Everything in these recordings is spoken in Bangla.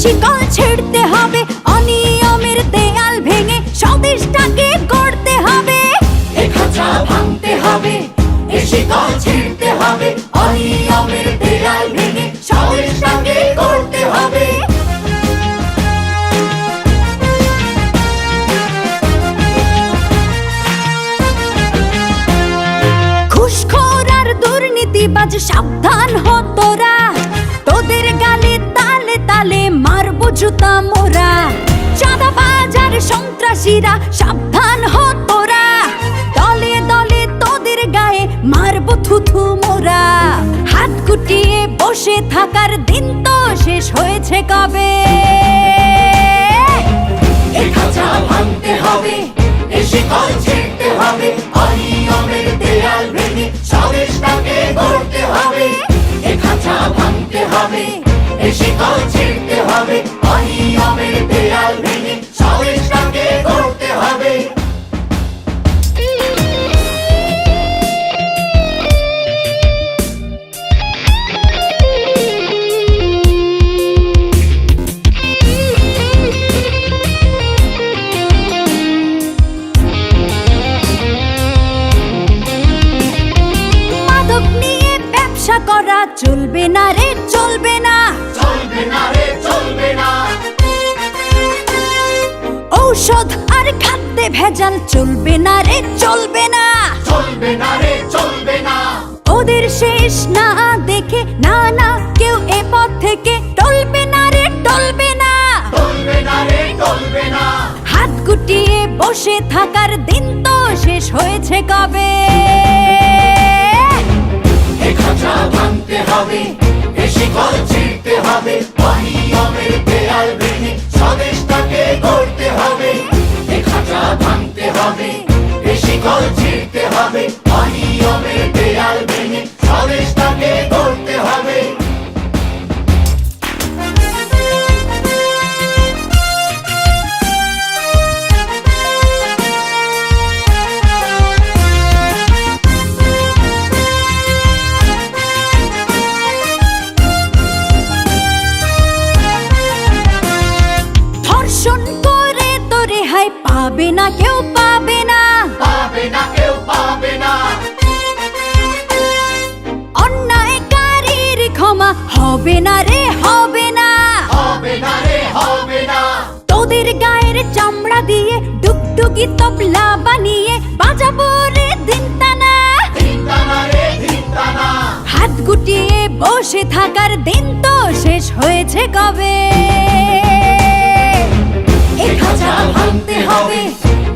শিকল ছিঁড়তে হবে, অনিয়মের দেয়াল ভেঙে স্বদেশটাকে গড়তে হবে। এ খাঁচা ভাঙতে হবে, এ শিকল ছিঁড়তে হবে, অনিয়মের দেয়াল ভেঙে স্বদেশটাকে গড়তে হবে। ঘুষখোর আর দুর্নীতিবাজ সাবধান হ তোরা, তোদের গালে তালে তালে মারবো জুতা মোরা। চাঁদাবাজ আর সন্ত্রাসীরা সাবধান হ তোরা, দলে দলে তোদের গায়ে মারবো থুথু মোরা। হাত গুটিয়ে বসে থাকার দিন তো শেষ হয়েছে কবে। এ খাঁচা ভাঙতে হবে, এ শিকল ছিঁড়তে হবে, অনিয়মের দেয়াল ভেঙে স্বদেশটাকে গড়তে হবে। এ খাঁচা ভাঙতে হবে, এ শিকল ছিঁড়তে হবে, অনিয়মের দেয়াল ভেঙে স্বদেশটাকে গড়তে হবে। মাদক নিয়ে ব্যবসা করা চলবে না রে, চলবে না, চলবে না রে, চলবে না। ঔষধ আর খাদ্যে ভেজাল চলবে না রে, চলবে না, চলবে না রে, চলবে না। ওদের শেষ না দেখে না না কেউ এ পথ থেকে টলবে না রে, টলবে না। চলবে না রে, চলবে না। হাত গুটিয়ে বসে থাকার দিন তো শেষ হয়েছে কবে। এ খাঁচা ভাঙতে হবে, এ শিকল ছিঁড়তে হবে, অনিয়মের দেয়াল ভেঙে স্বদেশটাকে গড়তে হবে। এ খাঁচা ভাঙতে হবে, এ শিকল ছিঁড়তে হবে, অনিয়মের দেয়াল ভেঙে স্বদেশটাকে গড়তে হবে। ধর্ষণ করে তো রেহাই পাবে না কেউ, পাবে না, পাবে না কেউ, পাবে না। অন্যায়কারীর ক্ষমা হবে না রে, হবে না। হবে না রে, হবে না। তোদের গায়ের চামড়া দিয়ে ডুগডুগি তবলা বানিয়ে বাজাবো রে দিনটানা। ধিনতানা রে, ধিনতানা। হাত গুটিয়ে বসে থাকার দিন তো শেষ হয়েছে কবে। এ খাঁচা ভাঙতে হবে,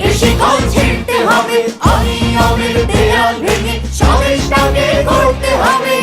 এ শিকল ছিঁড়তে হবে, অনিয়মের দেয়াল ভেঙে স্বদেশটাকে গড়তে হবে।